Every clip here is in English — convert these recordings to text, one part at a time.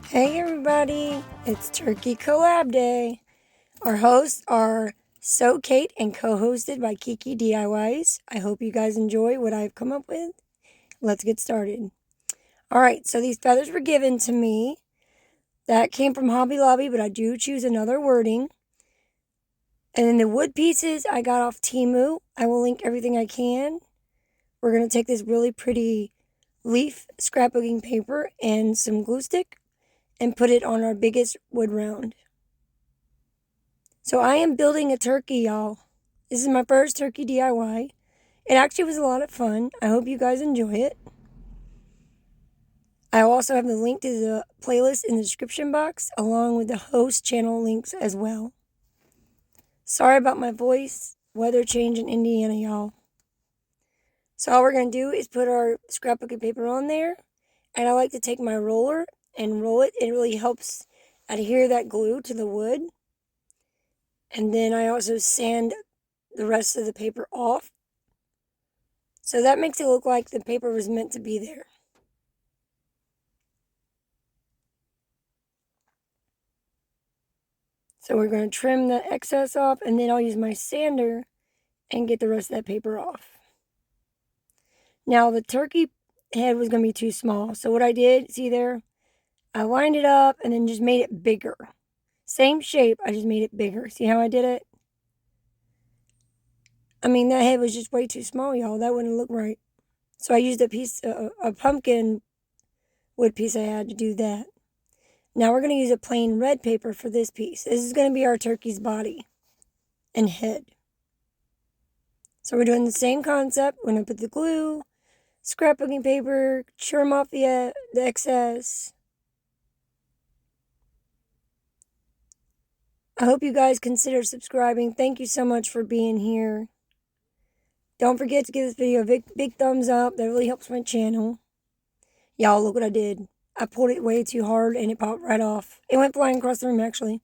Hey everybody, it's Turkey Collab Day. Our hosts are So Kate and co-hosted by Kiki DIYs. I hope you guys enjoy what I've come up with. Let's get started. Alright, so these feathers were given to me. That came from Hobby Lobby, but I do choose another wording. And then the wood pieces I got off Temu. I will link everything I can. We're going to take this really pretty leaf scrapbooking paper and some glue stick and put it on our biggest wood round. So I am building a turkey, y'all. This is my first turkey DIY. It actually was a lot of fun. I hope you guys enjoy it. I also have the link to the playlist in the description box, along with the host channel links as well. Sorry about my voice. Weather change in Indiana, y'all. So all we're going to do is put our scrapbooking paper on there. And I like to take my roller and roll it. It really helps adhere that glue to the wood. And then I also sand the rest of the paper off. So that makes it look like the paper was meant to be there. So we're going to trim the excess off, and then I'll use my sander and get the rest of that paper off. Now the turkey head was going to be too small. So what I did, see there, I lined it up and then just made it bigger. Same shape, I just made it bigger. See how I did it? I mean, that head was just way too small, y'all. That wouldn't look right. So I used a pumpkin wood piece I had to do that. Now we're going to use a plain red paper for this piece. This is going to be our turkey's body and head. So we're doing the same concept. We're going to put the glue, scrapbooking paper, trim off the excess. I hope you guys consider subscribing. Thank you so much for being here. Don't forget to give this video a big thumbs up. That really helps my channel. Y'all, look what I did. I pulled it way too hard and it popped right off. It went flying across the room, actually.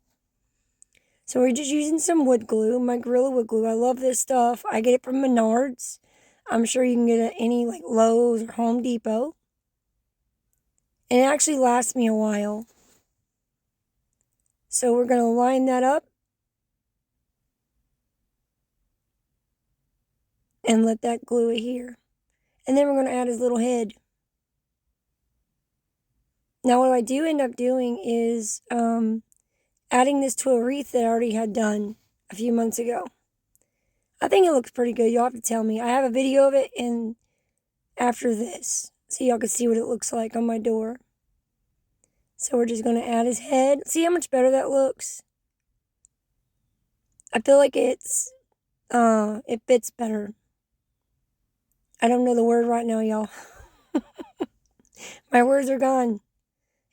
So we're just using some wood glue, my Gorilla Wood Glue. I love this stuff. I get it from Menards. I'm sure you can get it at any like Lowe's or Home Depot. And it actually lasts me a while. So we're going to line that up. And let that glue adhere. And then we're going to add his little head. Now what I do end up doing is adding this to a wreath that I already had done a few months ago. I think it looks pretty good. You'll have to tell me. I have a video of it in after this, so y'all can see what it looks like on my door. So we're just going to add his head. See how much better that looks? I feel like it fits better. I don't know the word right now, y'all. My words are gone.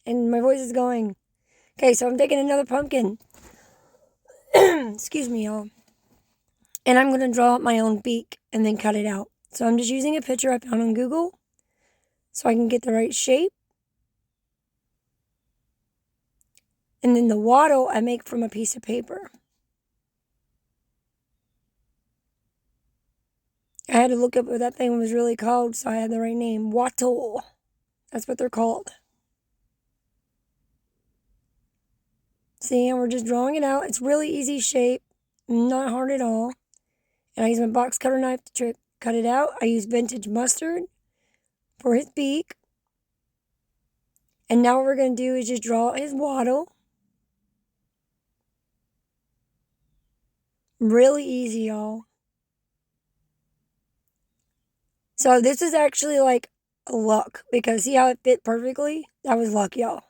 And my voice is going. Okay, so I'm taking another pumpkin. Excuse me, y'all. And I'm going to draw up my own beak and then cut it out. So I'm just using a picture I found on Google so I can get the right shape. And then the wattle I make from a piece of paper. I had to look up what that thing was really called so I had the right name. Wattle. That's what they're called. See, and we're just drawing it out. It's really easy shape. Not hard at all. And I use my box cutter knife to cut it out. I use vintage mustard for his beak. And now what we're going to do is just draw his wattle. Really easy, y'all. So this is actually like luck, because see how it fit perfectly? That was luck, y'all.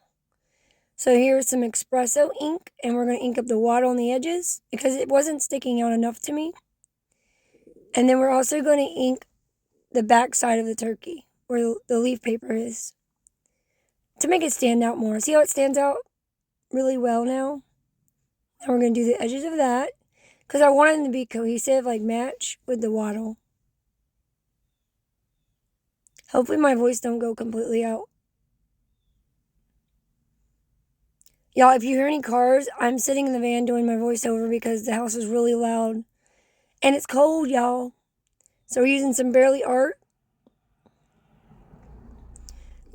So here's some espresso ink, and we're going to ink up the wattle on the edges because it wasn't sticking out enough to me. And then we're also going to ink the back side of the turkey where the leaf paper is to make it stand out more. See how it stands out really well now? Now we're going to do the edges of that because I want them to be cohesive, like match with the wattle. Hopefully my voice don't go completely out. Y'all, if you hear any cars, I'm sitting in the van doing my voiceover because the house is really loud. And it's cold, y'all. So we're using some Barely Art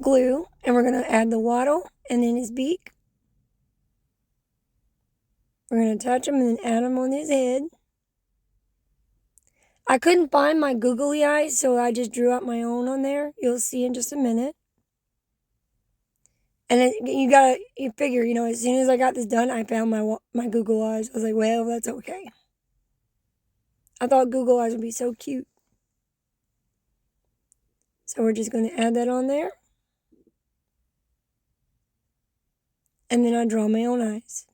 glue. And we're going to add the wattle and then his beak. We're going to attach him and then add him on his head. I couldn't find my googly eyes, so I just drew out my own on there. You'll see in just a minute. And then you figure, as soon as I got this done, I found my Google eyes. I was like, well, that's okay. I thought Google eyes would be so cute. So we're just going to add that on there. And then I draw my own eyes.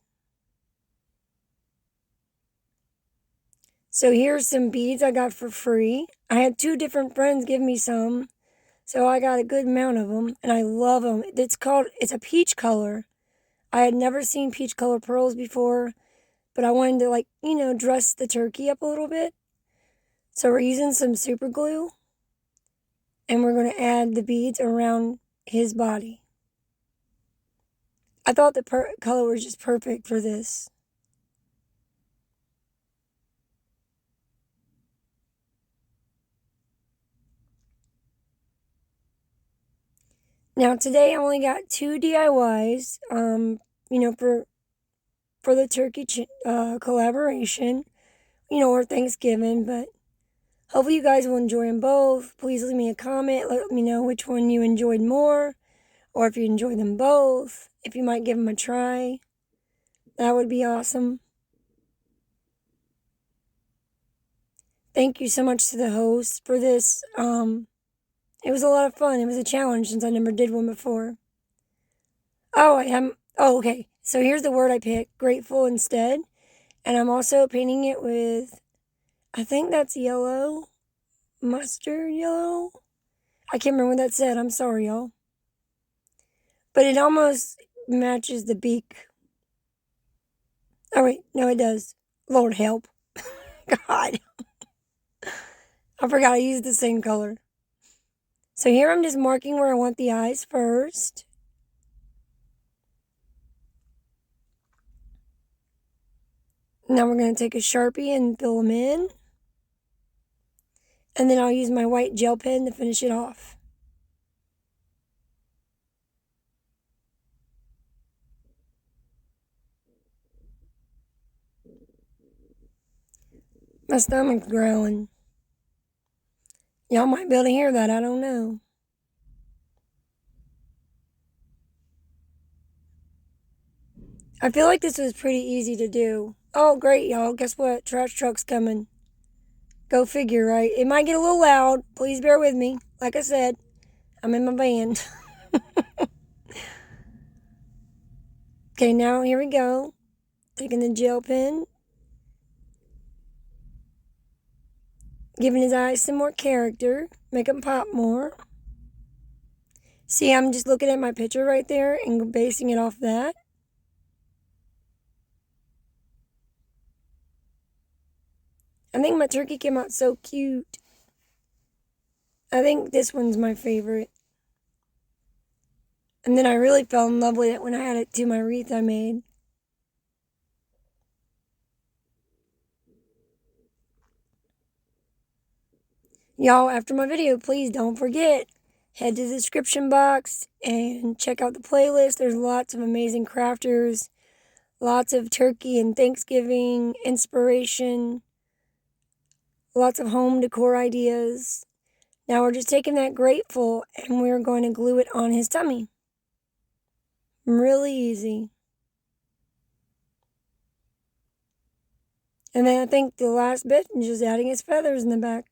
So here's some beads I got for free. I had 2 different friends give me some. So I got a good amount of them. And I love them. It's a peach color. I had never seen peach color pearls before. But I wanted to dress the turkey up a little bit. So we're using some super glue. And we're going to add the beads around his body. I thought the color was just perfect for this. Now today I only got 2 DIYs, for the turkey collaboration, or Thanksgiving, but hopefully you guys will enjoy them both. Please leave me a comment, let me know which one you enjoyed more, or if you enjoyed them both, if you might give them a try. That would be awesome. Thank you so much to the host for this. It was a lot of fun. It was a challenge since I never did one before. Okay. So here's the word I picked, grateful instead. And I'm also painting it with, I think that's yellow, mustard yellow. I can't remember what that said. I'm sorry, y'all. But it almost matches the beak. Oh, wait. No, it does. Lord help. God. I forgot I used the same color. So here I'm just marking where I want the eyes first. Now we're going to take a Sharpie and fill them in. And then I'll use my white gel pen to finish it off. My stomach's growling. Y'all might be able to hear that. I don't know. I feel like this was pretty easy to do. Oh, great, y'all. Guess what? Trash truck's coming. Go figure, right? It might get a little loud. Please bear with me. Like I said, I'm in my van. Okay, now here we go. Taking the gel pen. Giving his eyes some more character. Make them pop more. See, I'm just looking at my picture right there and basing it off that. I think my turkey came out so cute. I think this one's my favorite. And then I really fell in love with it when I had it to my wreath I made. Y'all, after my video, please don't forget, head to the description box and check out the playlist. There's lots of amazing crafters, lots of turkey and Thanksgiving inspiration, lots of home decor ideas. Now we're just taking that grateful and we're going to glue it on his tummy. Really easy. And then I think the last bit is just adding his feathers in the back.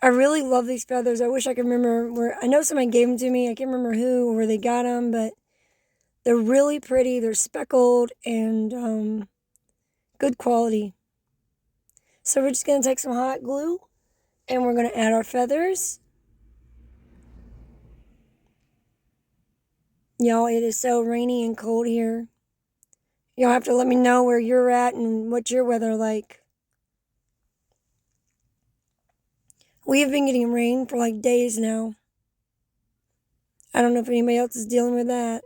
I really love these feathers. I wish I could remember where. I know somebody gave them to me. I can't remember who or where they got them, but they're really pretty. They're speckled and good quality. So we're just going to take some hot glue and we're going to add our feathers. Y'all, it is so rainy and cold here. Y'all have to let me know where you're at and what your weather like. We have been getting rain for like days now. I don't know if anybody else is dealing with that.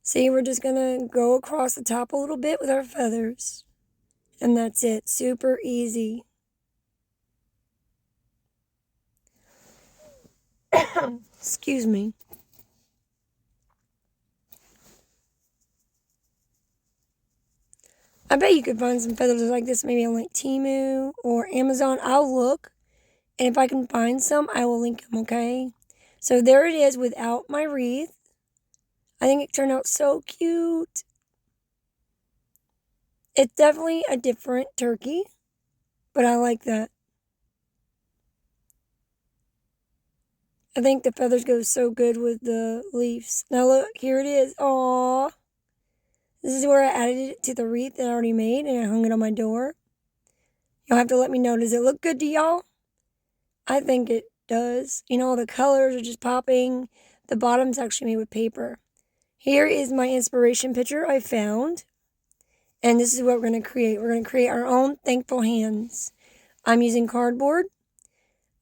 See, we're just going to go across the top a little bit with our feathers. And that's it. Super easy. Excuse me. I bet you could find some feathers like this maybe on like Temu or Amazon. I'll look. And if I can find some, I will link them, okay? So there it is without my wreath. I think it turned out so cute. It's definitely a different turkey, but I like that. I think the feathers go so good with the leaves. Now look, here it is. Aww. This is where I added it to the wreath that I already made, and I hung it on my door. You'll have to let me know. Does it look good to y'all? I think it does. You know, the colors are just popping. The bottom's actually made with paper. Here is my inspiration picture I found. And this is what we're going to create. We're going to create our own thankful hands. I'm using cardboard.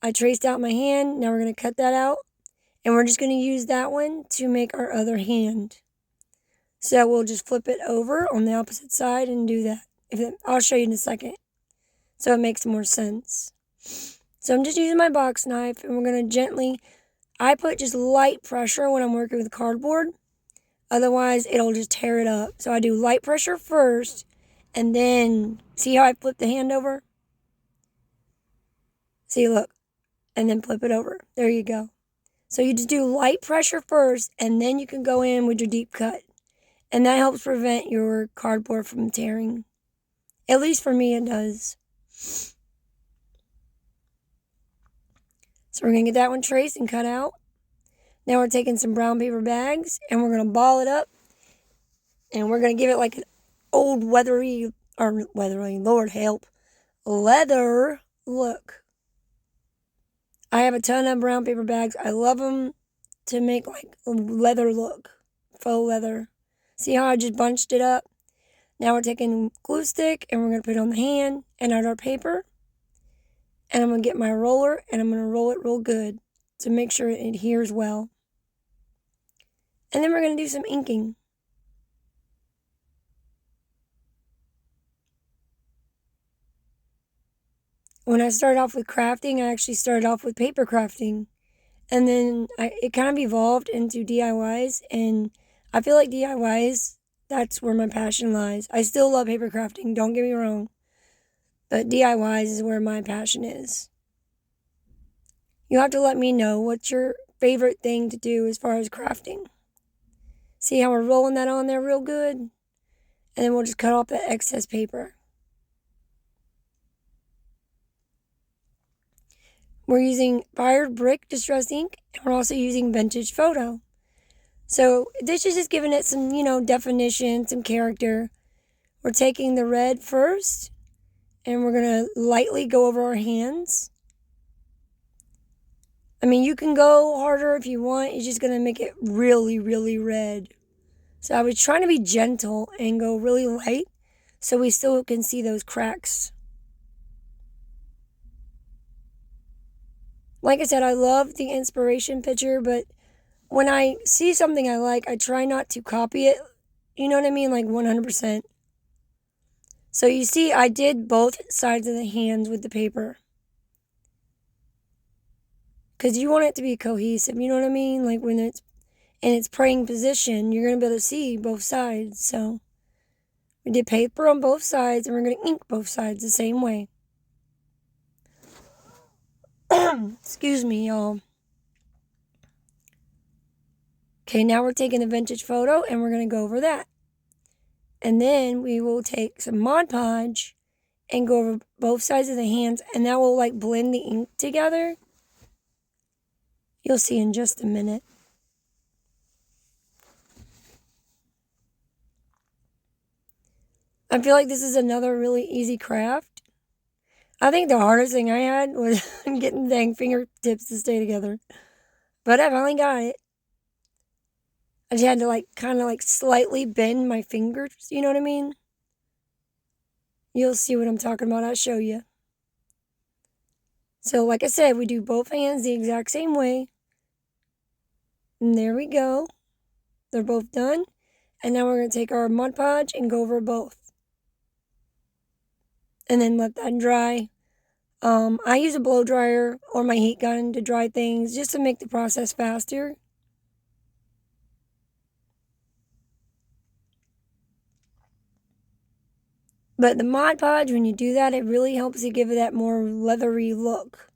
I traced out my hand. Now we're going to cut that out. And we're just going to use that one to make our other hand. So we'll just flip it over on the opposite side and do that. I'll show you in a second. So it makes more sense. So I'm just using my box knife, and we're going to gently, I put just light pressure when I'm working with cardboard. Otherwise, it'll just tear it up. So I do light pressure first, and then, see how I flip the hand over? See, look, and then flip it over. There you go. So you just do light pressure first, and then you can go in with your deep cut. And that helps prevent your cardboard from tearing. At least for me, it does. So we're going to get that one traced and cut out. Now we're taking some brown paper bags, and we're going to ball it up. And we're going to give it like an old weathery, Lord help, leather look. I have a ton of brown paper bags. I love them to make like a leather look, faux leather. See how I just bunched it up? Now we're taking glue stick, and we're going to put it on the hand and on our paper. And I'm going to get my roller, and I'm going to roll it real good to make sure it adheres well. And then we're going to do some inking. When I started off with crafting, I actually started off with paper crafting. And then it kind of evolved into DIYs. And I feel like DIYs, that's where my passion lies. I still love paper crafting, don't get me wrong. But DIYs is where my passion is. You have to let me know what's your favorite thing to do as far as crafting. See how we're rolling that on there real good? And then we'll just cut off the excess paper. We're using fired brick distress ink, and we're also using vintage photo. So this is just giving it some, definition, some character. We're taking the red first, and we're going to lightly go over our hands. I mean, you can go harder if you want. It's just going to make it really, really red. So I was trying to be gentle and go really light so we still can see those cracks. Like I said, I love the inspiration picture, but when I see something I like, I try not to copy it. You know what I mean? Like 100%. So you see, I did both sides of the hands with the paper. Because you want it to be cohesive, you know what I mean? Like when it's in its praying position, you're going to be able to see both sides. So we did paper on both sides, and we're going to ink both sides the same way. Excuse me, y'all. Okay, now we're taking the vintage photo, and we're going to go over that. And then we will take some Mod Podge and go over both sides of the hands, and that will like blend the ink together. You'll see in just a minute. I feel like this is another really easy craft. I think the hardest thing I had was getting the dang fingertips to stay together. But I finally got it. I just had to kind of slightly bend my fingers, you know what I mean? You'll see what I'm talking about, I'll show you. So like I said, we do both hands the exact same way. And there we go. They're both done. And now we're going to take our Mod Podge and go over both. And then let that dry. I use a blow dryer or my heat gun to dry things just to make the process faster. But the Mod Podge, when you do that, it really helps you give it that more leathery look.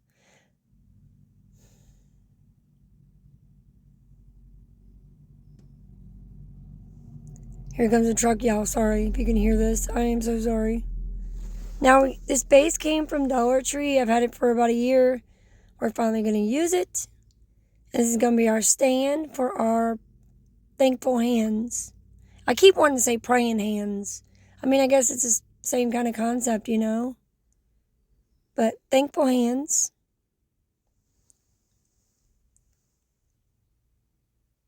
Here comes a truck, y'all. Sorry if you can hear this. I am so sorry. Now, this base came from Dollar Tree. I've had it for about a year. We're finally going to use it. This is going to be our stand for our thankful hands. I keep wanting to say praying hands. I mean, I guess it's the same kind of concept, you know. But thankful hands.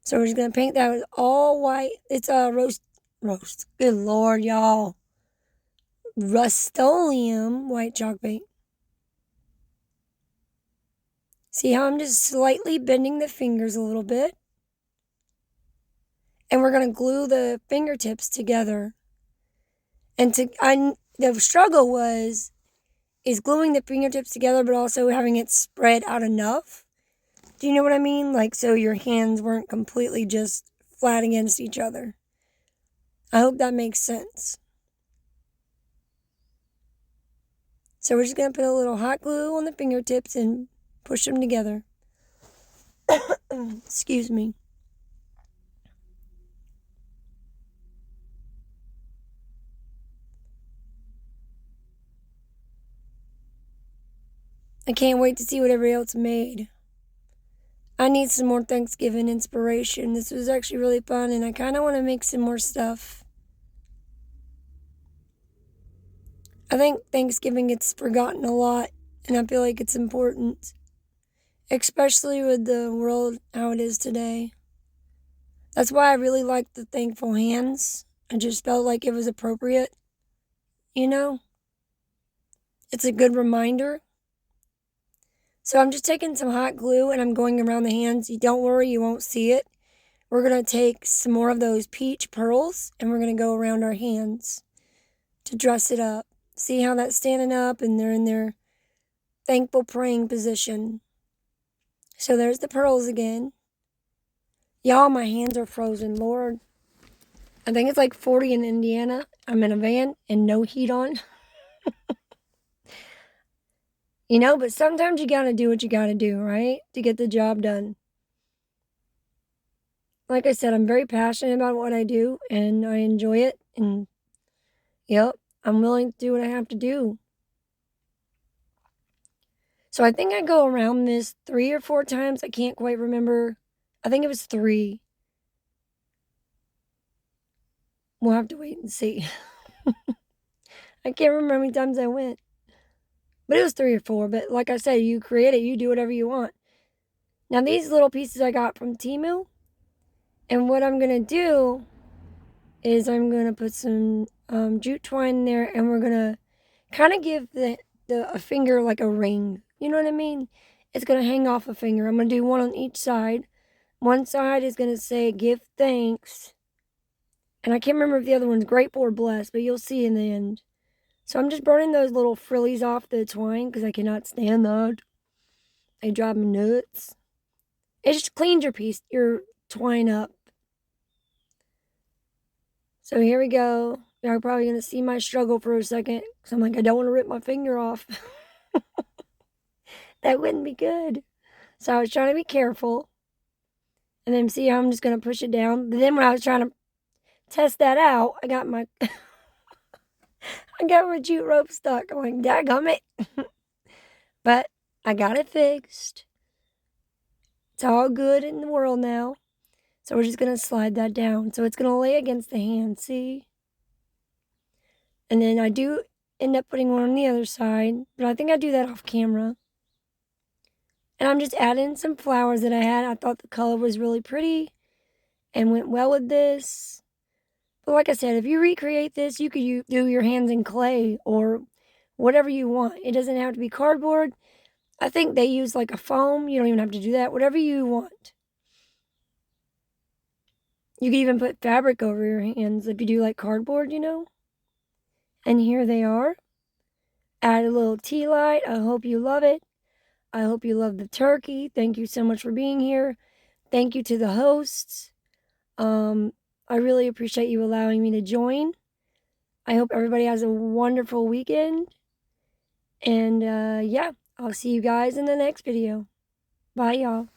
So we're just going to paint that with all white. It's a roast. Good Lord, y'all. Rust-Oleum white chalk paint. See how I'm just slightly bending the fingers a little bit? And we're going to glue the fingertips together. And the struggle is gluing the fingertips together, but also having it spread out enough. Do you know what I mean? Like, so your hands weren't completely just flat against each other. I hope that makes sense. So we're just going to put a little hot glue on the fingertips and push them together. Excuse me. I can't wait to see what everybody else made. I need some more Thanksgiving inspiration. This was actually really fun, and I kind of want to make some more stuff. I think Thanksgiving gets forgotten a lot, and I feel like it's important, especially with the world how it is today. That's why I really like the thankful hands. I just felt like it was appropriate, you know? It's a good reminder. So I'm just taking some hot glue and I'm going around the hands. Don't worry, you won't see it. We're going to take some more of those peach pearls and we're going to go around our hands to dress it up. See how that's standing up and they're in their thankful praying position. So there's the pearls again. Y'all, my hands are frozen, Lord. I think it's like 40 in Indiana. I'm in a van and no heat on. You know, but sometimes you gotta do what you gotta do, right? To get the job done. Like I said, I'm very passionate about what I do and I enjoy it. And, yep, I'm willing to do what I have to do. So I think I go around this 3 or 4 times. I can't quite remember. I think it was 3. We'll have to wait and see. I can't remember how many times I went. But it was 3 or 4. But like I said, you create it. You do whatever you want. Now, these little pieces I got from Temu. And what I'm going to do is I'm going to put some jute twine in there. And we're going to kind of give a finger like a ring. You know what I mean? It's going to hang off a finger. I'm going to do one on each side. One side is going to say, give thanks. And I can't remember if the other one's grateful or blessed, but you'll see in the end. So I'm just burning those little frillies off the twine because I cannot stand that. They drive me nuts. It just cleans your twine up. So here we go. You're probably going to see my struggle for a second because I'm like, I don't want to rip my finger off. That wouldn't be good. So I was trying to be careful. And then see how I'm just going to push it down. But then when I was trying to test that out, I got my jute rope stuck. I'm like, dadgummit. But I got it fixed. It's all good in the world now. So we're just going to slide that down. So it's going to lay against the hand, see? And then I do end up putting one on the other side. But I think I do that off camera. And I'm just adding some flowers that I had. I thought the color was really pretty and went well with this. But like I said, if you recreate this, you could do your hands in clay or whatever you want. It doesn't have to be cardboard. I think they use like a foam. You don't even have to do that. Whatever you want. You can even put fabric over your hands if you do like cardboard, you know. And here they are. Add a little tea light. I hope you love it. I hope you love the turkey. Thank you so much for being here. Thank you to the hosts. I really appreciate you allowing me to join. I hope everybody has a wonderful weekend. And yeah, I'll see you guys in the next video. Bye, y'all.